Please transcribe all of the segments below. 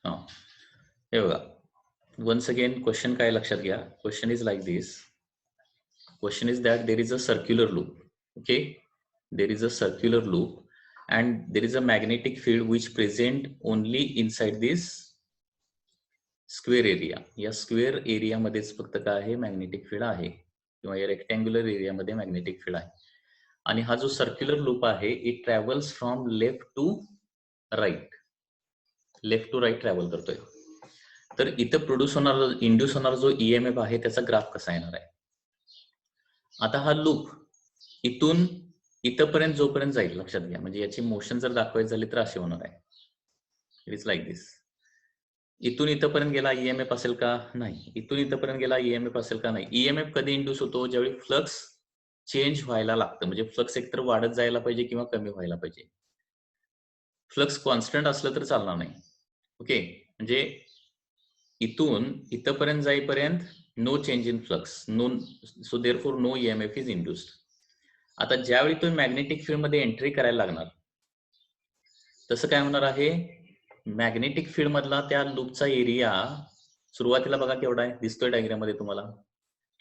हा हे बघा, once again question काय लक्षात घ्या. Question is like this. Question is that there is a circular loop. Okay, there is a circular loop and there is a magnetic field which present only inside this square area. या square area मध्येच फक्त काय आहे, magnetic field आहे किंवा या rectangular एरियामध्ये magnetic field आहे. आणि हा जो सर्क्युलर लूप आहे it travels from left to right, left to right travel करतोय. तर इथं प्रोड्यूस होणारा, इंड्यूस होणारा जो ईएमएफ आहे त्याचा ग्राफ कसा येणार आहे. आता हा लूप इथून इथपर्यंत जोपर्यंत जाईल, लक्षात घ्या, म्हणजे याची मोशन जर दाखवायची झाली तर अशी होणार आहे. इट इज लाईक दिस. इथून इथपर्यंत गेला ईएमएफ असेल का, नाही. इथून इथपर्यंत गेला ईएमएफ असेल का, नाही. ईएमएफ कधी इंड्यूस होतो, ज्यावेळी फ्लक्स चेंज व्हायला लागतं, म्हणजे फ्लक्स एकतर वाढत जायला पाहिजे किंवा कमी व्हायला पाहिजे. फ्लक्स कॉन्स्टंट असलं तर चालणार नाही. ओके, म्हणजे इथून इथपर्यंत जाईपर्यंत no change in flux, no, so therefore no EMF is induced. आता ज्यावेळी तुम्ही मॅग्नेटिक फील्ड मध्ये एंट्री करायला लागणार, तसं काय होणार आहे, मॅग्नेटिक फील्ड मधला त्या लूपचा एरिया सुरुवातीला बघा केवढा आहे, दिसतोय डायग्राम मध्ये तुम्हाला.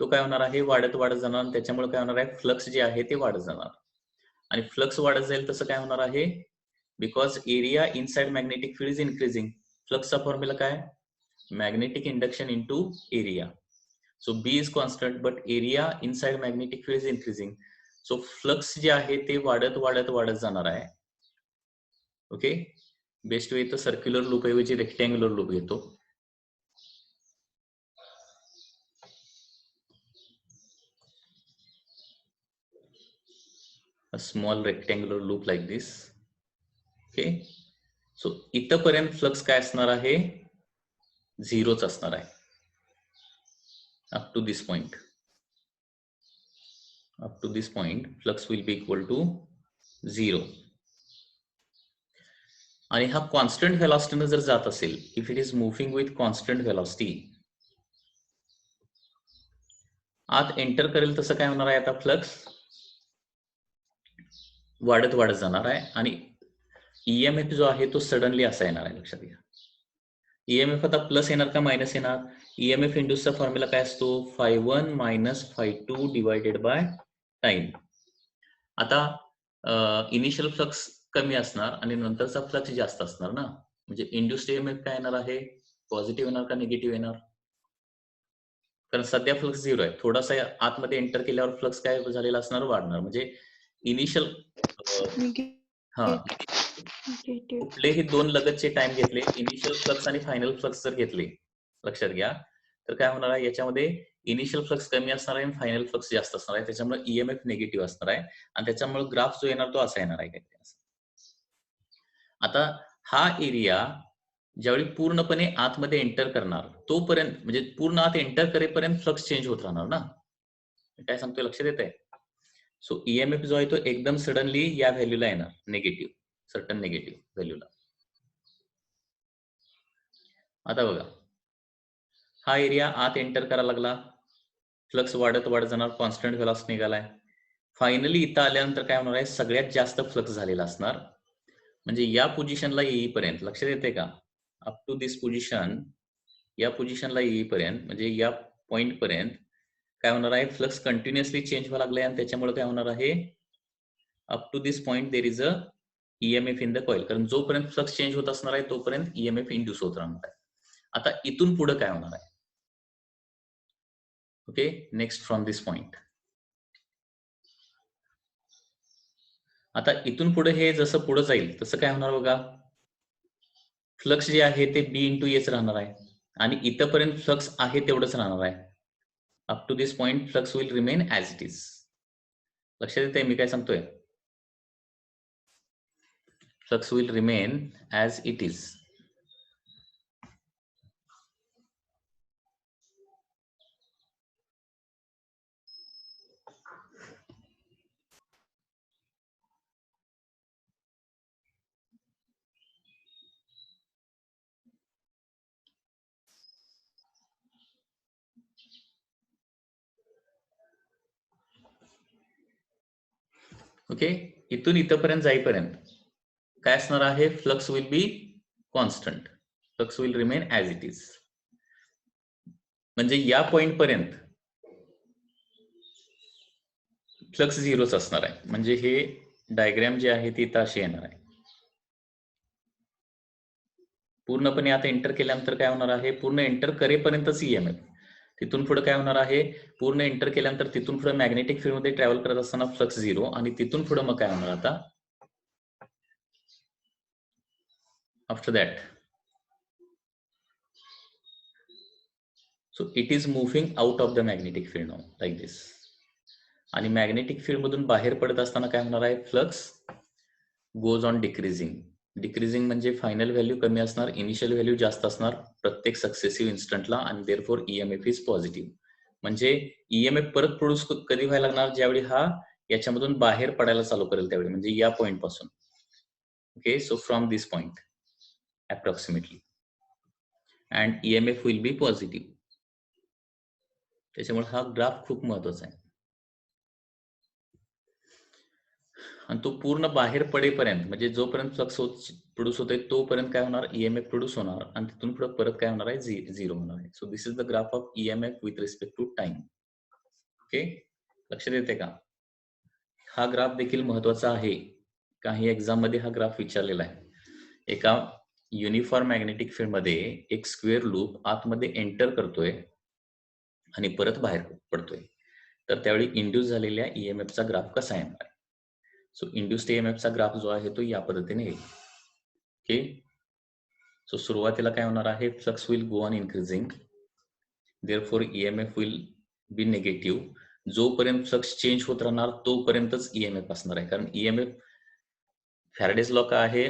तो काय होणार आहे, वाढत वाढत जाणार. त्याच्यामुळे काय होणार आहे, फ्लक्स जे आहे ते वाढत जाणार. आणि फ्लक्स वाढत जाईल तसं काय होणार आहे, because area inside magnetic field is increasing. फ्लक्सचा फॉर्म्युला काय, magnetic induction into area. So B is constant but area inside magnetic field is increasing. So flux जे आहे ते वाढत वाढत वाढत जाणार आहे. ओके, बेस्ट वे इथं सर्क्युलर लूप ऐवजी रेक्टँग्युलर लूप घेतो. a small rectangular loop like this. Okay, so इथपर्यंत फ्लक्स काय असणार आहे, झिरोच असणार आहे. Up to this point, up to this point flux will be equal to 0. आणि हा कॉन्स्टंट व्हेलॉसिटीने जर जात असेल, if it is moving with constant velocity, आत एंटर करेल तसं काय होणार आहे, आता फ्लक्स वाढत वाढत जाणार आहे. आणि ईएमएफ जो आहे तो सडनली असा येणार आहे, लक्षात घ्या. ईएमएफ आता प्लस येणार का मायनस येणार, ईएमएफ इंड्यूसचा फॉर्म्युला काय असतो, phi1 minus phi2 divided by time. आता इनिशियल फ्लक्स कमी असणार आणि नंतरचा फ्लक्स जास्त असणार ना, म्हणजे इंड्यूस्ड ईएमएफ काय येणार आहे, पॉझिटिव्ह येणार का निगेटिव्ह येणार. कारण सध्या फ्लक्स 0 आहे, थोडासा आतमध्ये एंटर केल्यावर फ्लक्स काय झालेला असणार, वाढणार. म्हणजे इनिशियल हा कुठलेही दोन लगतचे टाइम घेतले, इनिशियल फ्लक्स आणि फायनल फ्लक्स जर घेतले, लक्षात घ्या, तर काय होणार आहे, याच्यामध्ये इनिशियल फ्लक्स कमी असणार आहे आणि फायनल फ्लक्स जास्त असणार आहे. त्याच्यामुळे ईएमएफ निगेटिव्ह असणार आहे आणि त्याच्यामुळे ग्राफ जो येणार तो असा येणार आहे काहीतरी असं. आता हा एरिया ज्यावेळी पूर्णपणे आतमध्ये एंटर करणार तोपर्यंत, म्हणजे पूर्ण आत एंटर करेपर्यंत फ्लक्स चेंज होत राहणार ना. काय सांगतोय, लक्षात येत आहे. सो ईएमएफ जो आहे तो एकदम सडनली या व्हॅल्यूला येणार, निगेटिव्ह, सर्टन निगेटिव्ह व्हॅल्यूला. आता बघा, हा एरिया आत एंटर करायला लागला, फ्लक्स वाढत वाढत जाणार, कॉन्स्टंट व्हेलॉसिटी निघालाय. फायनली इथं आल्यानंतर काय होणार आहे, सगळ्यात जास्त फ्लक्स झालेला असणार. म्हणजे या पोझिशनला येईपर्यंत, लक्षात येते का, अप टू दिस पोझिशन, या पोझिशनला येईपर्यंत म्हणजे या पॉइंट पर्यंत काय होणार आहे, फ्लक्स कंटिन्युअसली चेंज व्हायला लागलाय आणि त्याच्यामुळे काय होणार आहे, up to this point there is a EMF in the coil. कारण जोपर्यंत फ्लक्स चेंज होत असणार आहे तोपर्यंत ईएमएफ इंड्यूस होत राहणार आहे. आता इथून पुढे काय होणार आहे, okay, next from this point. आता इथून पुढे हे जसं पुढे जाईल तसं काय होणार बघा, फ्लक्स जे आहे ते बी इंटू एच राहणार आहे आणि इथपर्यंत फ्लक्स आहे तेवढंच राहणार आहे. Up to this point flux will remain as it is. लक्षात येते मी काय सांगतोय, flux will remain as it is. Okay, इथून इथपर्यंत जाईपर्यंत काय असणार आहे, flux will be constant. Flux will remain as it is. म्हणजे या पॉइंट पर्यंत फ्लक्स झिरोच असणार आहे. म्हणजे हे डायग्रॅम जे आहे ती अशी येणार आहे. पूर्णपणे आता एंटर केल्यानंतर काय होणार आहे, पूर्ण एंटर करेपर्यंतच ईएमएफ. तिथून पुढे काय होणार आहे, पूर्ण एंटर केल्यानंतर तिथून पुढे मॅग्नेटिक फील्ड मध्ये ट्रॅव्हल करत असताना फ्लक्स झिरो, आणि तिथून पुढे मग काय होणार आता, after that so it is moving out of the magnetic field now like this. आणि मॅग्नेटिक फील्ड मधून बाहेर पडत असताना काय होणार आहे, flux goes on decreasing. Decreasing म्हणजे फायनल व्हॅल्यू कमी असणार, इनिशियल व्हॅल्यू जास्त असणार प्रत्येक सक्सेसिव्ह इन्स्टंटला, आणि देअरफॉर ईएमएफ इज पॉझिटिव्ह. म्हणजे ईएमएफ परत प्रोड्यूस कधी व्हायला लागणार, ज्यावेळी हा याच्यामधून बाहेर पडायला चालू करेल त्यावेळी, म्हणजे या पॉइंट पासून. Okay, so from this point approximately, and EMF will B positive. त्याच्यामुळे हा ग्राफ खूप महत्वाचा आहे. आणि तो पूर्ण बाहेर पडेपर्यंत, म्हणजे जोपर्यंत फ्लक्स प्रोड्यूस होतोय तोपर्यंत काय होणार, ईएमएफ प्रोड्यूस होणार, आणि तिथून पुढे परत काय होणार आहे, झिरो होणार आहे. So this is the graph of EMF with respect to time. Okay, लक्षात येते का? हा ग्राफ देखील महत्वाचा आहे. काही एक्झाम मध्ये हा ग्राफ विचारलेला आहे. एका युनिफॉर्म मॅग्नेटिक फील्ड मध्ये एक स्क्वेअर लूप आतमध्ये एंटर करतोय आणि परत बाहेर पडतोय, तर त्यावेळी इंड्यूस झालेल्या ईएमएफचा ग्राफ कसा येणार? सो इंड्युस्ड ईएमएफचा ग्राफ जो आहे तो या पद्धतीने येईल. ओके, सो सुरुवातीला काय होणार आहे, flux will go on increasing, therefore EMF will B negative. जोपर्यंत फ्लक्स चेंज होत राहणार तोपर्यंतच ईएमएफ असणार आहे. कारण ईएमएफ, फॅराडेज लॉ काय आहे,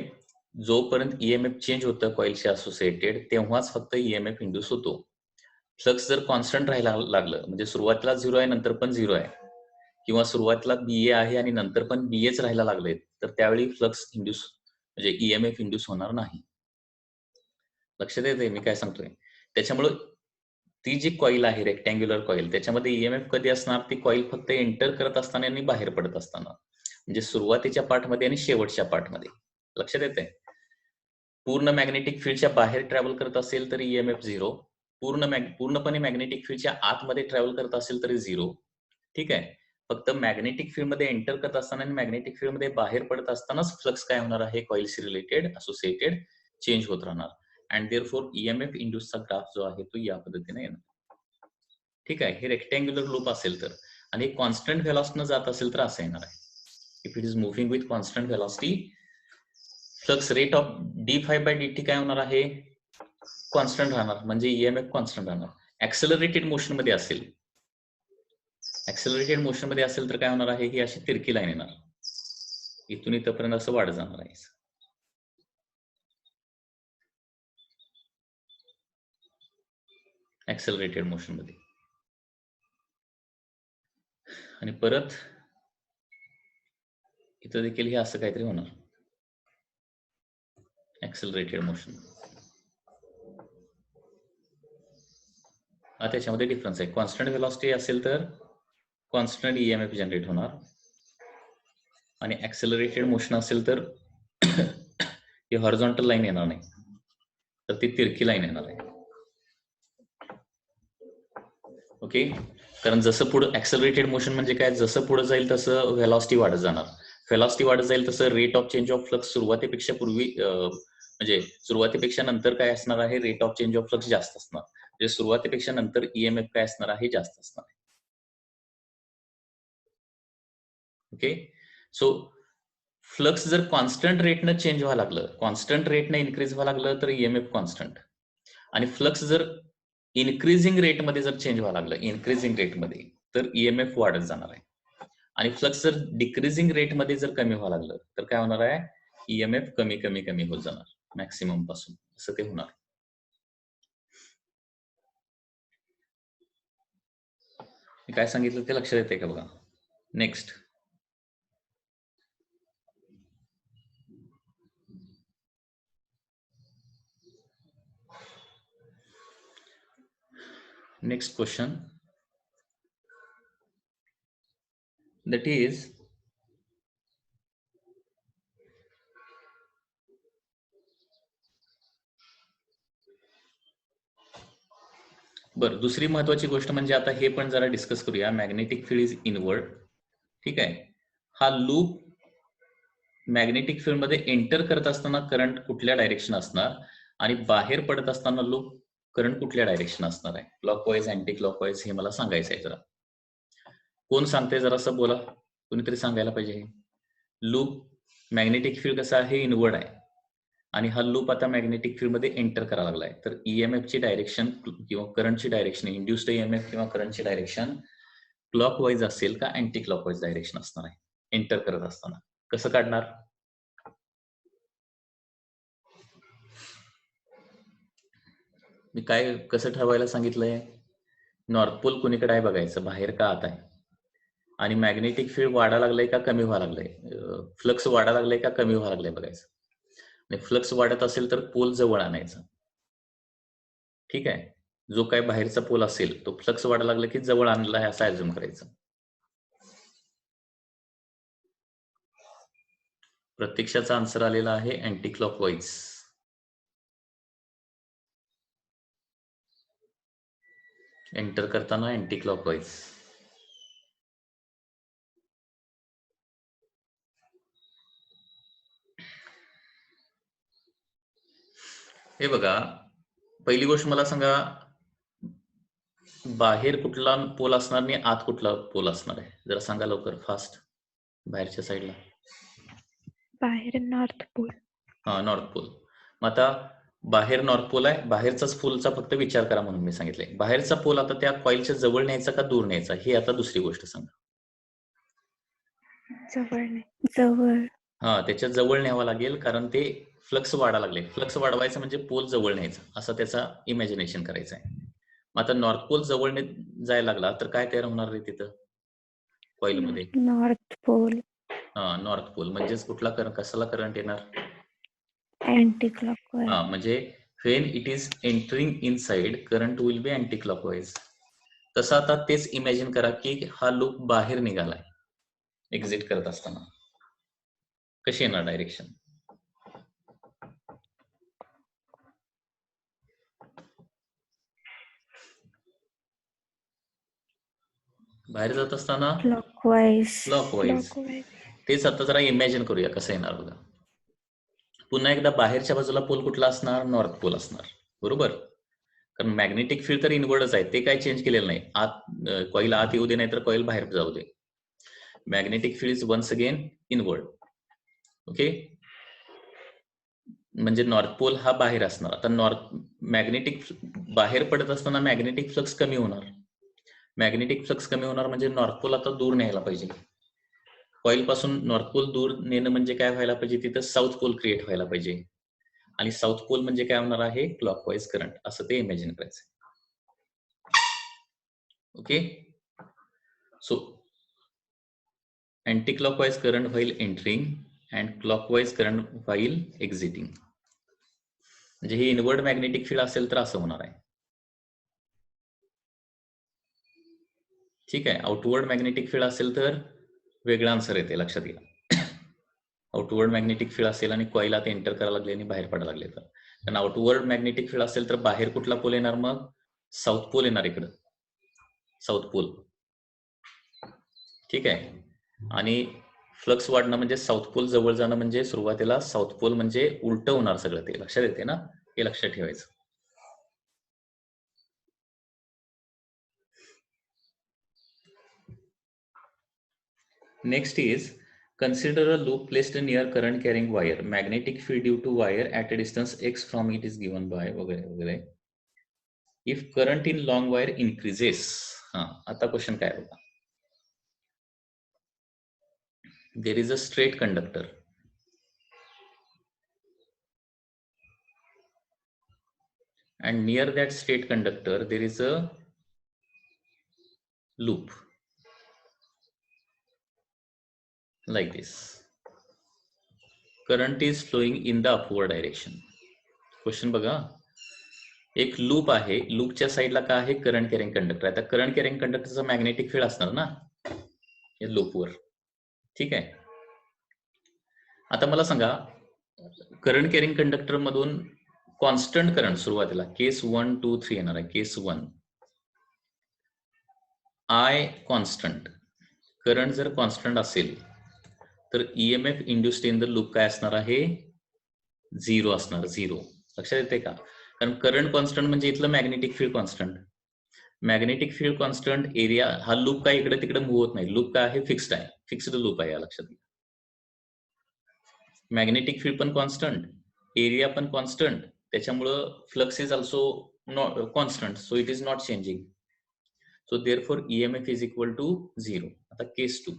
जोपर्यंत ईएमएफ चेंज होतं कॉइलशी असोसिएटेड तेव्हाच फक्त ईएमएफ इंड्यूस होतो. फ्लक्स जर कॉन्स्टंट राहायला लागलं, म्हणजे सुरुवातीला झिरो आहे नंतर पण झिरो आहे, किंवा सुरुवातीला बीए आहे आणि नंतर पण बीएच राहायला लागले, तर त्यावेळी फ्लक्स इंड्यूस म्हणजे ईएमएफ इंड्यूस होणार नाही. लक्षात येते मी काय सांगतोय? त्याच्यामुळे ती जी कॉईल आहे रेक्टँग्युलर कॉईल, त्याच्यामध्ये ईएमएफ कधी असणार, ती कॉईल फक्त एंटर करत असताना आणि बाहेर पडत असताना, म्हणजे सुरुवातीच्या पार्टमध्ये आणि शेवटच्या पार्टमध्ये. लक्षात येते? पूर्ण मॅग्नेटिक फील्डच्या बाहेर ट्रॅव्हल करत असेल तर ईएमएफ झिरो, पूर्णपणे मॅग्नेटिक फील्डच्या आतमध्ये ट्रॅव्हल करत असेल तरी झिरो. ठीक आहे, फक्त मॅग्नेटिक फील्ड मध्ये एंटर करत असताना आणि मॅग्नेटिक फील्ड मध्ये बाहेर पडत असतानाच फ्लक्स काय होणार आहे, कॉइलशी रिलेटेड असोसिएटेड चेंज होत राहणार. अँड देअरफॉर ईएमएफ इंड्यूसचा ग्राफ जो आहे तो या पद्धतीने येणार. ठीक आहे, हे रेक्टँग्युलर लूप असेल तर, आणि कॉन्स्टंट व्हेलॉसिटीने जात असेल तर असं येणार आहे. If it is moving with constant velocity, flux rate of d∅dt काय होणार आहे, कॉन्स्टंट राहणार, म्हणजे ईएमएफ कॉन्स्टंट राहणार. ऍक्सेलरेटेड मोशन मध्ये असेल, ऍक्सेलरेटेड मोशन मध्ये असेल तर काय होणार आहे, ही अशी तिरकी लाईन येणार, इथून इथपर्यंत असं वाढत जाणार आहे ऍक्सेलरेटेड मोशन मध्ये. आणि परत इथं देखील हे असं काहीतरी होणार ऍक्सेलरेटेड मोशन. हा त्याच्यामध्ये डिफरन्स आहे. कॉन्स्टंट व्हेलॉसिटी असेल तर कॉन्स्टंट ईएमएफ जनरेट होणार, आणि ऍक्सेलरेटेड मोशन असेल तर ही हॉरिझॉन्टल लाईन येणार नाही, तर ती तिरकी लाईन येणार आहे. ओके, कारण जसं पुढे ऍक्सेलरेटेड मोशन म्हणजे काय, जसं पुढे जाईल तसं व्हेलॉसिटी वाढत जाणार. व्हेलॉसिटी वाढत जाईल तसं rate of change of flux सुरुवातीपेक्षा म्हणजे सुरुवातीपेक्षा नंतर काय असणार आहे, rate of change of flux जास्त असणार, म्हणजे सुरुवातीपेक्षा नंतर ईएमएफ काय असणार आहे, जास्त असणार आहे. ओके, सो फ्लक्स जर कॉन्स्टंट रेटनं चेंज व्हायला लागलं, कॉन्स्टंट रेटनं इन्क्रीज व्हायला लागलं तर ईएमएफ कॉन्स्टंट, आणि फ्लक्स जर इन्क्रीजिंग रेटमध्ये जर चेंज व्हायला लागलं, इन्क्रीजिंग रेटमध्ये, तर ईएमएफ वाढत जाणार आहे. आणि फ्लक्स जर डिक्रीजिंग रेटमध्ये जर कमी व्हायला लागलं तर काय होणार आहे, ईएमएफ कमी कमी कमी होत जाणार मॅक्सिमम पासून, असं ते होणार. काय सांगितलं ते लक्षात येते का बघा. Next, next question, that is बरं, दुसरी महत्वाची गोष्ट म्हणजे आता हे पण जरा डिस्कस करूया. Magnetic field is inward. ठीक आहे. हा लूप मॅग्नेटिक फील्ड मध्ये एंटर करत असताना करंट कुठल्या डायरेक्शन असणार आणि बाहेर पडत असताना लूप करंट कुठल्या डायरेक्शन असणार आहे, क्लॉकवाईज अँटी क्लॉकवाईज, हे मला सांगायचं आहे. जरा कोण सांगते जरासं बोला, कोणीतरी सांगायला पाहिजे. लूप मॅग्नेटिक फील्ड कसं आहे, इनवर्ड आहे आणि हा लूप आता मॅग्नेटिक फील्ड मध्ये एंटर करायला लागलाय. तर ईएमएफ ची डायरेक्शन किंवा करंटची डायरेक्शन, इंड्युस्ड ईएमएफ किंवा करंटची डायरेक्शन क्लॉकवाईज असेल का अँटी क्लॉकवाईज डायरेक्शन असणार आहे एंटर करत असताना? कसं काढणार? मी काय कसं ठरवायला सांगितलंय? नॉर्थ पोल कुणीकडे आहे बघायचं, बाहेर का आत आहे, आणि मॅग्नेटिक फील्ड वाढायला लागलंय का कमी व्हायला लागलंय, फ्लक्स वाढायला लागलंय का कमी व्हायला लागलंय बघायचं. आणि फ्लक्स वाढत असेल तर पोल जवळ आणायचा. ठीक आहे. जो काय बाहेरचा पोल असेल तो फ्लक्स वाढायला लागला की जवळ आणला आहे असं ऍझ्युम करायचं. प्रत्यक्षाचा आन्सर आलेला आहे अँटी क्लॉकवाईज. एंटर करताना अँटी क्लॉकवाईज. हे बघा, पहिली गोष्ट मला सांगा, बाहेर कुठला पोल असणार आणि आत कुठला पोल असणार आहे, जरा सांगा लवकर फास्ट. बाहेरच्या साईडला बाहेर नॉर्थ पोल. हा, नॉर्थ पोल. मग आता बाहेर नॉर्थ पोल आहे, बाहेरचाच पोलचा फक्त विचार करा म्हणून मी सांगितलंय. बाहेरचा पोल आता त्या कॉइलच्या जवळ न्यायचा का दूर न्यायचा, हे आता दुसरी गोष्ट सांगा. जवळ नाही, जवळ. हा, त्याच्या जवळ न्यावा लागेल, कारण ते फ्लक्स वाढायला लागले. फ्लक्स वाढवायचं म्हणजे पोल जवळ न्यायचा, असं त्याचा इमॅजिनेशन करायचं आहे. मग आता नॉर्थ पोल जवळ जायला लागला तर काय तयार होणार रे तिथं कॉइल मध्ये? North pole. हा, नॉर्थ पोल म्हणजेच कुठला करंट, कशाला करंट येणार? Anti clockwise. हा, म्हणजे when it is entering inside current will be anti clockwise. तसं आता तेच इमॅजिन करा की हा लूप बाहेर निघालाय एक्झिट करत असताना, कशी येणार डायरेक्शन? बाहेर जात असताना क्लॉकवाईज. क्लॉकवाईज. तेच आता जरा इमॅजिन करूया कसं येणार बघा. पुन्हा एकदा बाहेरच्या बाजूला पोल कुठला असणार? नॉर्थ पोल असणार, बरोबर? कारण मॅग्नेटिक फील्ड तर इनवर्डच आहे, ते काय चेंज केलेलं नाही. आत कॉईल आत येऊ दे नाही तर कॉईल बाहेर जाऊ दे, magnetic field is once again inward. Okay, म्हणजे नॉर्थ पोल हा बाहेर असणार. आता नॉर्थ मॅग्नेटिक बाहेर पडत असताना मॅग्नेटिक फ्लक्स कमी होणार. मॅग्नेटिक फ्लक्स कमी होणार म्हणजे नॉर्थ पोल आता दूर न्यायला पाहिजे. कॉईल पासून नॉर्थ पोल दूर नेणं म्हणजे काय व्हायला पाहिजे? तिथं साऊथ पोल क्रिएट व्हायला पाहिजे, आणि साऊथ पोल म्हणजे काय होणार आहे? क्लॉकवाईज करंट, असं ते इमॅजिन करायचं. Okay, so anti clockwise current while entering and clockwise current while exiting. म्हणजे हे इनवर्ड मॅग्नेटिक फील्ड असेल तर असं होणार आहे. ठीक आहे. आउटवर्ड मॅग्नेटिक फील्ड असेल तर वेगळा आन्सर येते, लक्षात घ्या. आउटवर्ड मॅग्नेटिक फील्ड असेल आणि कॉईल आत एंटर करायला लागले आणि बाहेर पडायला लागले तर, कारण आउटवर्ड मॅग्नेटिक फील्ड असेल तर बाहेर कुठला पोल येणार? मग साऊथ पोल येणार इकडं, साऊथ पोल. ठीक आहे. आणि फ्लक्स वाढणं म्हणजे साऊथ पोल जवळ जाणं म्हणजे सुरुवातीला साऊथ पोल म्हणजे उलट होणार सगळं, ते लक्षात येते ना, हे लक्षात ठेवायचं. Next is consider a loop placed near current carrying wire. Magnetic field due to wire at a distance x from it is given by वगैरे वगैरे. If current in long wire increases, हा आता क्वेश्चन काय होता? There is a straight conductor and near that straight conductor there is a loop like this. Current is flowing in the upward direction. Question बघा, एक loop आहे, लूपच्या साईडला काय आहे? Current carrying conductor. आता करंट कॅरिंग कंडक्टरचा मॅग्नेटिक फील्ड असणार ना या लूपवर. ठीक आहे. आता मला सांगा, करंट कॅरिंग कंडक्टर मधून कॉन्स्टंट करंट सुरुवातीला केस 1, 2, 3 येणार आहे. केस 1 आय कॉन्स्टंट, करंट जर कॉन्स्टंट असेल तर EMF induced in the loop काय असणार आहे, 0 असणार, 0. लक्षात येते का? कारण करंट कॉन्स्टंट म्हणजे इथलं magnetic field constant. Magnetic field constant, area, हा लूप काय इकडे तिकडे मूव्ह होत नाही. लूप काय आहे, फिक्स्ड आहे, फिक्स्ड लूप आहे, या लक्षात घ्या. मॅग्नेटिक फील्ड पण कॉन्स्टंट, एरिया पण कॉन्स्टंट, त्याच्यामुळं flux is also constant, so it is not changing. So therefore EMF is equal to 0. आता केस 2,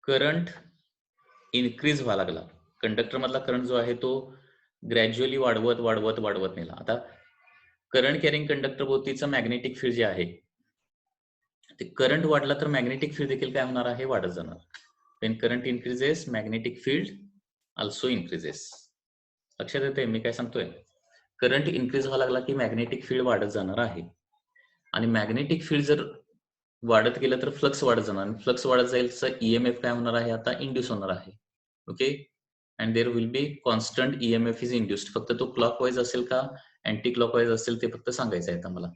करंट इन्क्रीज व्हायला लागला. कंडक्टर मधला करंट जो आहे तो ग्रॅज्युअली वाढवत वाढवत वाढवत नेला. आता करंट कॅरिंग कंडक्टर भोवतीचं मॅग्नेटिक फील्ड जे आहे ते करंट वाढला तर मॅग्नेटिक फील्ड देखील काय होणार आहे, वाढत जाणार. Wien current increases magnetic field also increases. लक्षात येते मी काय सांगतोय? करंट इन्क्रीज व्हायला लागला की मॅग्नेटिक फील्ड वाढत जाणार आहे. आणि मॅग्नेटिक फील्ड जर वाढत गेलं तर फ्लक्स वाढत जाणार, आणि फ्लक्स वाढत जाईल तर ईएमएफ काय होणार आहे, आता इंड्यूस होणार आहे. Okay, and there will be constant EMF is induced. फक्त तो क्लॉकवाईज असेल का अँटी क्लॉकवाईज असेल ते फक्त सांगायचं आहे मला.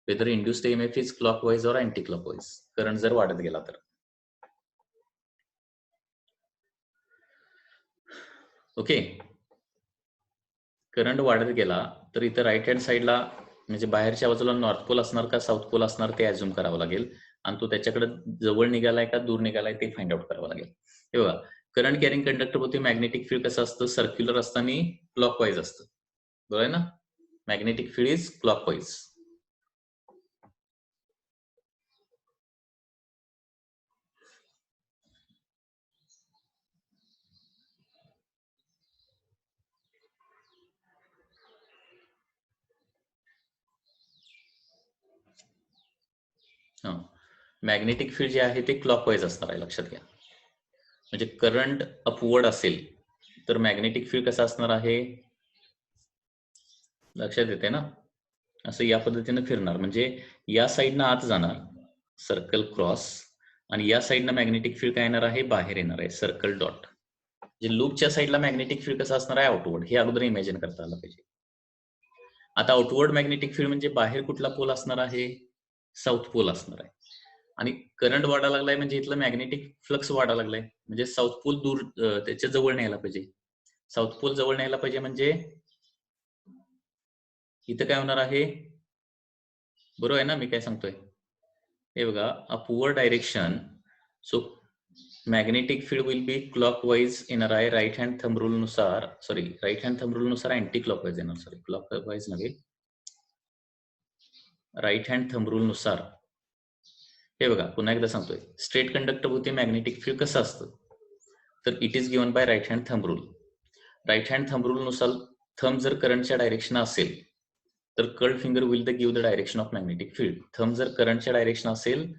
Whether induced EMF is clockwise और अँटी क्लॉकवाईज, करंट जर वाढत गेला तर. ओके, करंट वाढत गेला तर इथं राईट हँड साईडला म्हणजे बाहेरच्या बाजूला नॉर्थ पोल असणार का साऊथ पोल असणार ते अज्युम करावं लागेल, आणि तो त्याच्याकडे जवळ निघालाय का दूर निघालाय ते फाइंड आउट करावं लागेल. हे बघा, करंट कॅरिंग कंडक्टर होते मॅग्नेटिक फील्ड कसं असतं, सर्क्युलर असतं आणि क्लॉकवाईज असतं, बरोबर आहे ना? Magnetic field is clockwise. Magnetic field जे आहे ते क्लॉकवाईज असणार आहे, लक्षात घ्या. म्हणजे करंट अपवर्ड असेल तर मॅग्नेटिक फील्ड कसं असणार आहे, लक्षात येते ना? असं या पद्धतीने फिरणार, म्हणजे या साईडनं आत जाणार सर्कल क्रॉस, आणि या साईडनं मॅग्नेटिक फील्ड काय येणार आहे, बाहेर येणार आहे सर्कल डॉट. म्हणजे लूपच्या साईडला मॅग्नेटिक फील्ड कसं असणार आहे, आउटवर्ड. हे अगोदर इमॅजिन करता आलं पाहिजे. आता आउटवर्ड मॅग्नेटिक फील्ड म्हणजे बाहेर कुठला पोल असणार आहे, साऊथ पोल असणार आहे. आणि करंट वाढायला लागलाय म्हणजे इथलं मॅग्नेटिक फ्लक्स वाढायला लागलाय, म्हणजे साऊथ पोल दूर त्याच्या जवळ न्यायला पाहिजे. साऊथ पोल जवळ न्यायला पाहिजे म्हणजे इथं काय होणार आहे, बरोबर आहे ना मी काय सांगतोय? हे बघा, upward direction, so magnetic field will be clockwise येणार आहे. राईट हँड थंब रूल नुसार, राईट हँड थंब रूल नुसार अँटी क्लॉकवाईज येणार, क्लॉकवाईज नव्हे, राईट हँड थंब रूल नुसार. हे बघा, पुन्हा एकदा सांगतोय, स्ट्रेट कंडक्टर होते मॅग्नेटिक फील्ड कसं असतं, तर it is given by right hand thumb rule. Right hand thumb rule नुसार थंब जर करंटच्या डायरेक्शन असेल तर curled finger will give the direction of magnetic field. Thumb जर करंटच्या डायरेक्शन असेल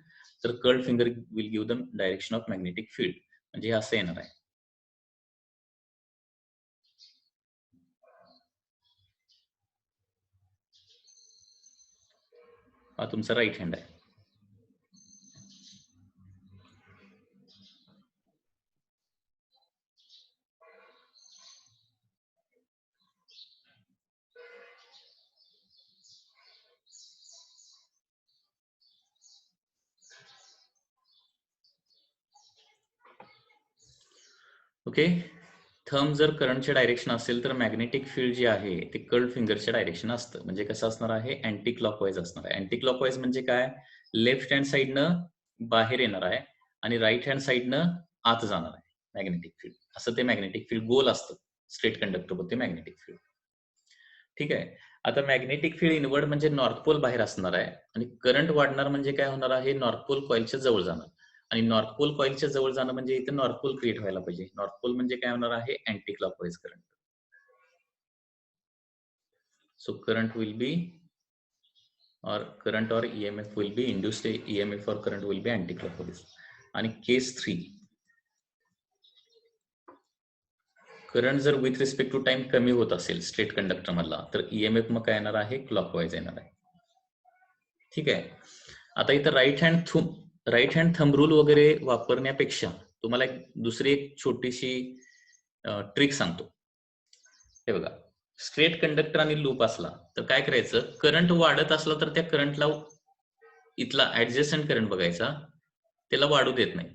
तर curled finger will give the direction of magnetic field. म्हणजे असं येणार आहे. हा तुमचा राईट हँड आहे. ओके, थंब जर करंटचे डायरेक्शन असेल तर मॅग्नेटिक फील्ड जे आहे ते कर्ल्ड फिंगरच्या डायरेक्शन असतं. म्हणजे कसं असणार आहे, अँटी क्लॉकवाईज असणार आहे. अँटी क्लॉकवाईज म्हणजे काय, लेफ्ट हँड साईडनं बाहेर येणार आहे आणि राईट हँड साईडनं आत जाणार आहे मॅग्नेटिक फील्ड. असं ते मॅग्नेटिक फील्ड गोल असतं स्ट्रेट कंडक्टर होते मॅग्नेटिक फील्ड. ठीक आहे, आता मॅग्नेटिक फील्ड इनवर्ड म्हणजे नॉर्थ पोल बाहेर असणार आहे, आणि करंट वाढणार म्हणजे काय होणार आहे, नॉर्थ पोल कॉइलच्या जवळ जाणार. आणि नॉर्थ पोल कॉइलच्या जवळ जाणं म्हणजे इथे नॉर्थ पोल क्रिएट व्हायला पाहिजे. नॉर्थ पोल म्हणजे काय होणार आहे, anti clockwise current. So current will be current और EMF will be induced EMF और current will be anti clockwise. आणि केस 3, करंट जर विथ रिस्पेक्ट टू टाइम कमी होत असेल स्ट्रेट कंडक्टर मधला तर ईएमएफ मग काय येणार आहे, क्लॉकवाईज येणार आहे. ठीक आहे, आता इथं राईट हँड थंब रूल वगैरे वापरण्यापेक्षा तुम्हाला दुसरी एक छोटीशी ट्रिक सांगतो. हे बघा, स्ट्रेट कंडक्टर आणि लूप असला तर काय करायचं, करंट वाढत असला तर त्या करंटला इथला ऍडजस्टंट करंट बघायचा, त्याला वाढू देत नाही.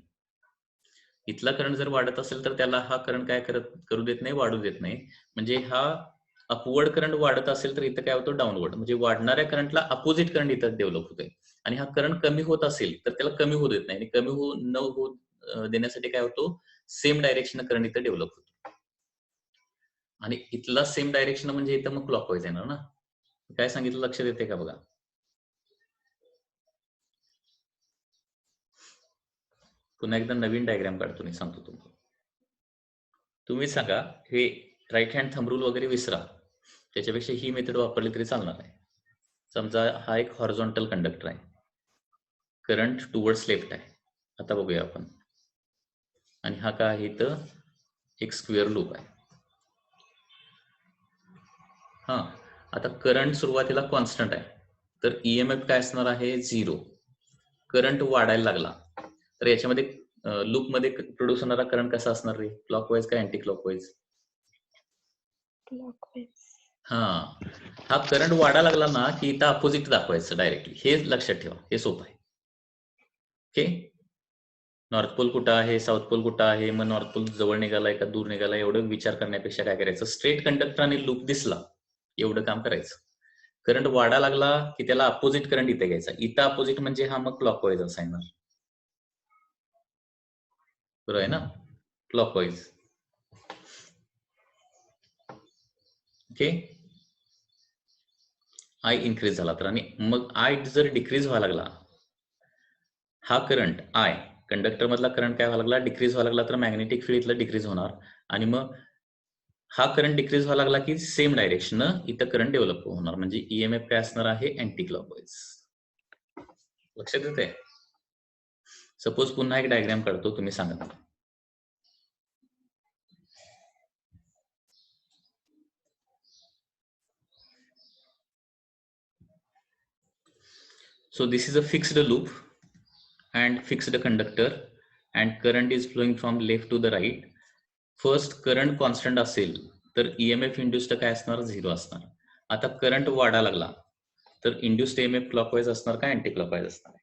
इथला करंट जर वाढत असेल तर त्याला हा करंट काय करू देत नाही, वाढू देत नाही. म्हणजे हा अपवर्ड करंट वाढत असेल तर इथं काय होतं, डाऊनवर्ड. म्हणजे वाढणाऱ्या करंटला अपोजिट करंट इथं डेव्हलप होतोय. आणि हा करंट कमी होत असेल तर त्याला कमी होऊ देत नाही. आणि कमी न होऊ देण्यासाठी काय होतो, सेम डायरेक्शन करंट इथं डेव्हलप होतो. आणि इथला सेम डायरेक्शन म्हणजे इथं मग क्लॉकवाईज येणार ना. काय सांगितलं लक्षात येते का बघा. पुन्हा एकदा नवीन डायग्राम काढतो मी, सांगतो तुम्हाला. तुम्ही सांगा, हे राईट हँड थंब रूल वगैरे विसरा, त्याच्यापेक्षा ही मेथड वापरली तरी चालणार आहे. समजा हा एक हॉरिझॉन्टल कंडक्टर आहे, करंट टुवर्ड्स लेफ्ट आहे. आता बघूया आपण. आणि हा काय आहे, तर एक स्क्वेअर लूप आहे. हा, आता करंट सुरुवातीला कॉन्स्टंट आहे, तर ईएमएफ काय असणार आहे, 0. करंट वाढायला लागला तर याच्यामध्ये लूप मध्ये प्रोड्यूस होणारा करंट कसा असणार रे, क्लॉकवाईज का अँटी क्लॉकवाईज? क्लॉकवाईज. हा करंट वाढायला लागला ना की इथं अपोजिट दाखवायचं डायरेक्टली. हे लक्षात ठेवा, हे सोपं आहे. ओके, नॉर्थ पोल कुठं आहे, साऊथ पोल कुठं आहे, मग नॉर्थ पोल जवळ निघालाय का दूर निघालाय, एवढं विचार करण्यापेक्षा काय करायचं, स्ट्रेट कंडक्टर आणि लूप दिसला एवढं काम करायचं. करंट वाढायला लागला की त्याला अपोजिट करंट इथे घ्यायचा. इथं अपोजिट म्हणजे हा मग क्लॉकवाईज असायणार. बरोबर आहे ना, क्लॉकवाईज. ओके, आय इन्क्रीज झाला तर, आणि मग आय जर डिक्रीज व्हायला लागला, हा करंट आय कंडक्टर मधला करंट काय व्हायला लागला, डिक्रीज व्हायला लागला, तर मॅग्नेटिक फील्ड इथलं डिक्रीज होणार. आणि मग हा करंट डिक्रीज व्हायला लागला की सेम डायरेक्शन इथं करंट डेव्हलप होणार. म्हणजे ईएमएफ काय असणार आहे, अँटी क्लॉकवाईज. लक्षात येते? सपोज पुन्हा एक डायग्राम काढतो, तुम्ही सांगा. So this is a fixed loop and fixed conductor and current is flowing from left to the right. First current constant असेल तर ईएमएफ इंड्युस्ड काय असणार, 0 असणार. आता करंट वाढायला लागला तर इंड्युस्ड ईएमएफ क्लॉकवाईज असणार का अँटी क्लॉकवाईज असणार?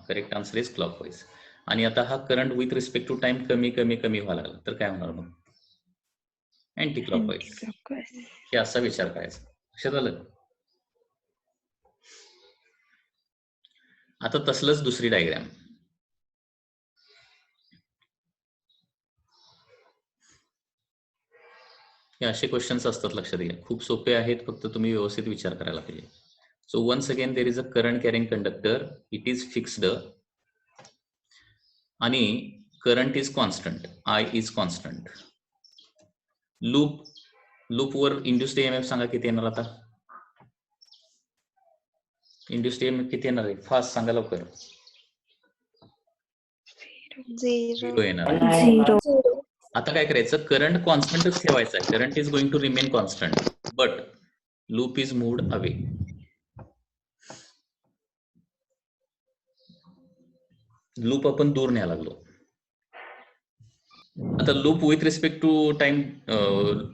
Correct answer is clockwise. आणि आता हा current with respect to time कमी कमी कमी व्हायला लागला तर काय होणार मग, अँटी क्लॉकवाईज. हे असा विचार करायचा. लक्षात आलं? आता तसलंच दुसरी डायग्राम. हे असे क्वेश्चन्स असतात, लक्षात घ्या. खूप सोपे आहेत, फक्त तुम्ही व्यवस्थित विचार करायला पाहिजे. So once again there is a current carrying conductor, it is fixed आणि current is constant, I is constant. लूपवर इंड्युस्ड ईएमएफ सांगा किती येणार. आता इंड्युस्ड ईएमएफ किती येणार आहे, फास्ट सांगा लवकर. 0 येणार आहे. 0. आता काय करायचं, करंट कॉन्स्टंटच ठेवायचा आहे. Current is going to remain constant but loop is moved away. Loop आपण दूर न्यायला लागलो. आता loop with respect to time,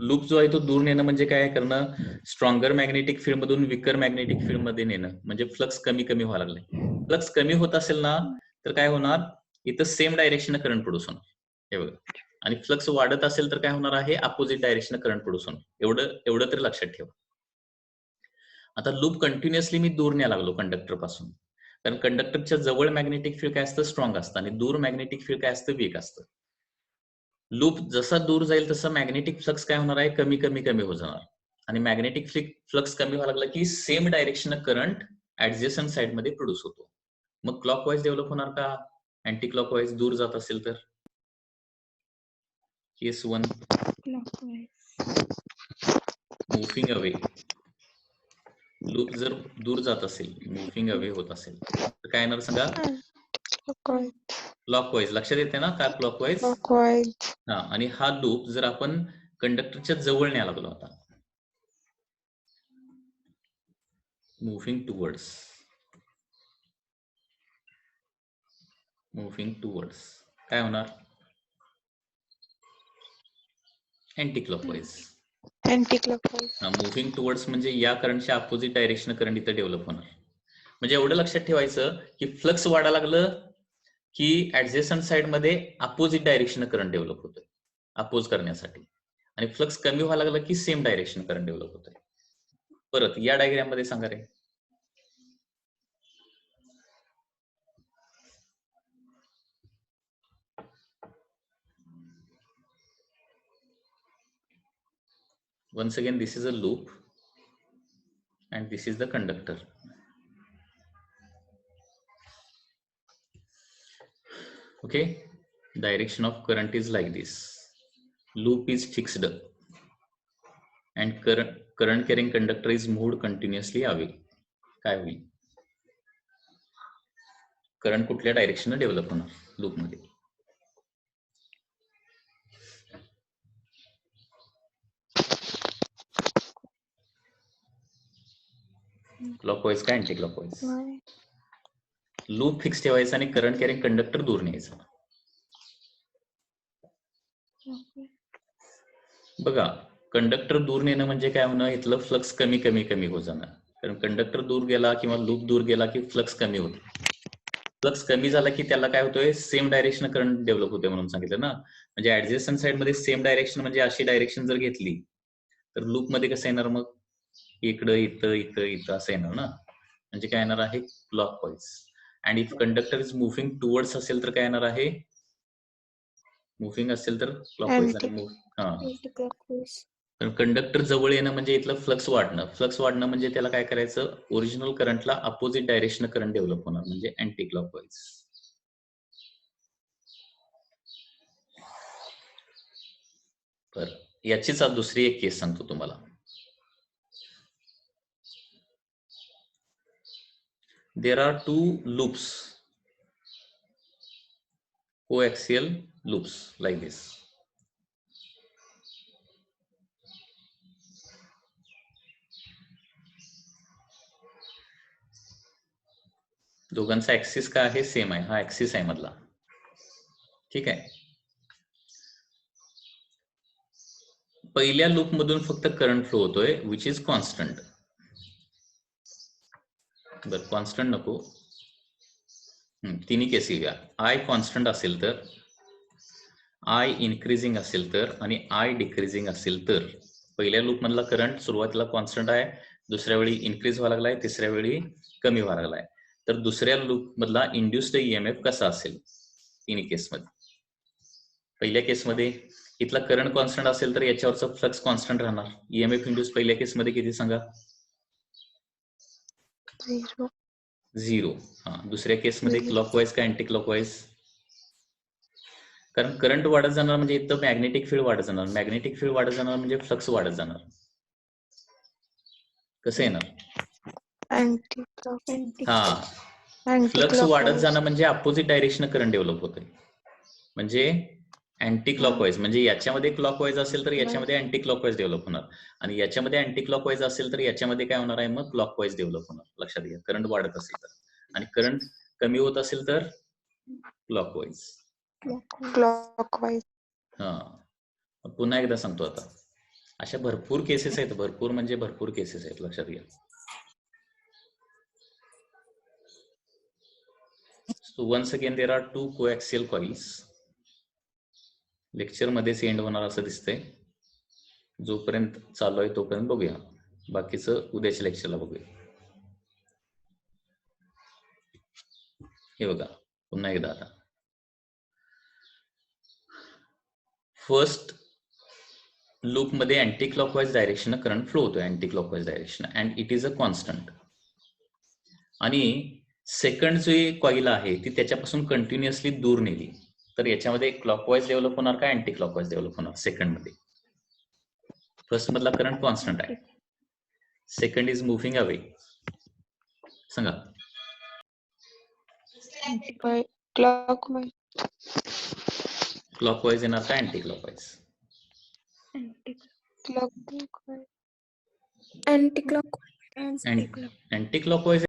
loop जो आहे तो दूर नेणं म्हणजे काय करणं, स्ट्रॉंगर मॅग्नेटिक फील्ड मधून विकर मॅग्नेटिक फील्ड मध्ये नेणं. म्हणजे फ्लक्स कमी कमी व्हायला लागले. फ्लक्स कमी होत असेल ना तर काय होणार, इथं सेम डायरेक्शन करंट प्रोड्यूस होणार, हे बघा. आणि फ्लक्स वाढत असेल तर काय होणार आहे, अपोजिट डायरेक्शन करंट प्रोड्यूस होणार. एवढं तरी लक्षात ठेवा. आता लूप कंटिन्युअसली मी दूर न्यायला लागलो कंडक्टर पासून, कारण कंडक्टरच्या जवळ मॅग्नेटिक फील्ड काय असतं, स्ट्रॉंग असतं, आणि दूर मॅग्नेटिक फील्ड काय असतं, वीक असतं. लूप जसा दूर जाईल तसा मॅग्नेटिक फ्लक्स काय होणार आहे, कमी कमी कमी होत जाणार. आणि मॅग्नेटिक फ्लक्स कमी व्हायला लागला की same direction current adjacent side मध्ये प्रोड्यूस होतो. मग क्लॉकवाईज डेव्हलप होणार का अँटी क्लॉकवाईज, दूर जात असेल तर? केस 1 मूव्हिंग अवे. लूप जर दूर जात असेल, मूव्हिंग अवे होत असेल तर काय येणार सांगा, क्लॉकवाईज. लक्षात येते ना का क्लॉकवाईज? हा, आणि हा लूप जर आपण कंडक्टरच्या जवळ न्यायला लागलो, आता मूव्हिंग टुवर्ड्स काय होणार, anti clockwise. Anti clockwise. Moving towards म्हणजे या करंटच्या अपोजिट डायरेक्शन करंट इथं डेव्हलप होणार. म्हणजे एवढं लक्षात ठेवायचं की फ्लक्स वाढायला लागलं की ऍडजेसंट साइड मध्ये अपोजिट डायरेक्शन करंट डेव्हलप होतोय अपोज करण्यासाठी, आणि फ्लक्स कमी व्हायला लागलं की सेम डायरेक्शन करंट डेव्हलप होतोय. परत या डायग्राम मध्ये सांगा रे. Once again, this is a loop and this is the conductor. Okay, direction of current is like this. Loop is fixed and current carrying conductor is moved continuously away. काय होईल? Current कुठल्या direction develop होणार loop मध्ये? Clockwise का anti clockwise? Loop fix ठेवायचा आणि current carrying conductor दूर न्यायचा. बघा, कंडक्टर दूर नेणं म्हणजे काय होणं, इथलं फ्लक्स कमी कमी कमी होत जाणार. कारण कंडक्टर दूर गेला किंवा लूप दूर गेला की फ्लक्स कमी होतो. फ्लक्स कमी झाला की त्याला काय होतोय, सेम डायरेक्शन करंट डेव्हलप होते म्हणून सांगितलं ना. म्हणजे ऍडजेसंट साइड मध्ये सेम डायरेक्शन म्हणजे अशी डायरेक्शन जर घेतली तर लूप मध्ये कसं येणार, मग इकडं इथं इथं इथं असं येणार ना. म्हणजे काय येणार आहे, clockwise. And if conductor is moving towards असेल तर काय येणार आहे, मुव्हिंग असेल तर क्लॉकवाईज. आणि कंडक्टर जवळ येणं म्हणजे इथलं फ्लक्स वाढणं. फ्लक्स वाढणं म्हणजे त्याला काय करायचं, ओरिजिनल करंटला अपोजिट डायरेक्शन करंट डेव्हलप होणार म्हणजे अँटी क्लॉकवाईज. बरं, याचीच दुसरी एक केस सांगतो तुम्हाला. There are two loops, coaxial loops like this. दोघांचा ऍक्सिस काय आहे, सेम आहे. हा ऍक्सिस आहे मधला, ठीक आहे. पहिल्या लूप मधून फक्त करंट फ्लो होतोय विच इज कॉन्स्टंट. बरं, कॉन्स्टंट नको, तिन्ही केस घ्या. आय कॉन्स्टंट असेल तर, आय इन्क्रीजिंग असेल तर, आणि आय डिक्रीजिंग असेल तर, पहिल्या लूप मधला करंट सुरुवातीला कॉन्स्टंट आहे, दुसऱ्या वेळी इन्क्रीज व्हायला लागलाय, तिसऱ्या वेळी कमी व्हायला लागलाय, तर दुसऱ्या लूप मधला इंड्युस्ड ईएमएफ कसा असेल तिन्ही केसमध्ये. पहिल्या केसमध्ये इथला करंट कॉन्स्टंट असेल तर याच्यावरचा फ्लक्स कॉन्स्टंट राहणार. ईएमएफ इंड्यूस पहिल्या केसमध्ये किती सांगा, 0. हा, दुसऱ्या केसमध्ये क्लॉकवाईज का अँटी क्लॉकवाईज? कारण करंट वाढत जाणार म्हणजे इथं मॅग्नेटिक फील्ड वाढत जाणार. मॅग्नेटिक फील्ड वाढत जाणार म्हणजे फ्लक्स वाढत जाणार. कसं येणार, हा, फ्लक्स वाढत जाणं म्हणजे अपोजिट डायरेक्शन करंट डेव्हलप होतोय म्हणजे अँटी क्लॉकवाईज. म्हणजे याच्यामध्ये क्लॉकवाईज असेल तर याच्यामध्ये अँटी क्लॉकवाईज डेव्हलप होणार, आणि याच्यामध्ये अँटी क्लॉकवाईज असेल तर याच्यामध्ये काय होणार आहे, मग क्लॉकवाईज डेव्हलप होणार. लक्षात घ्या, करंट वाढत असेल तर, आणि करंट कमी होत असेल तर क्लॉकवाईज. हा, पुन्हा एकदा सांगतो आता. अशा भरपूर केसेस आहेत, भरपूर म्हणजे भरपूर केसेस आहेत, लक्षात घ्या. So once again there are two coaxial coils. Lecture मध्येच एंड होणार असं दिसतंय. जोपर्यंत चालू आहे तोपर्यंत बघूया, बाकीचं उद्याच्या लेक्चरला बघूया. हे बघा पुन्हा एकदा आता. फर्स्ट लूप मध्ये anti clockwise direction current flow होतोय, anti clockwise direction, and it is a constant. आणि सेकंड जी कॉईल आहे ती त्याच्यापासून कंटिन्युअसली दूर नेली तर याच्यामध्ये क्लॉकवाईज डेव्हलप होणार का अँटी क्लॉकवाईज डेव्हलप होणार सेकंड मध्ये? फर्स्ट मधला करंट कॉन्स्टंट आहे, सेकंड इज मुव्हिंग अवे. सांगा. क्लॉकवाईज येणार का anti clockwise? Anti clockwise. Anti clockwise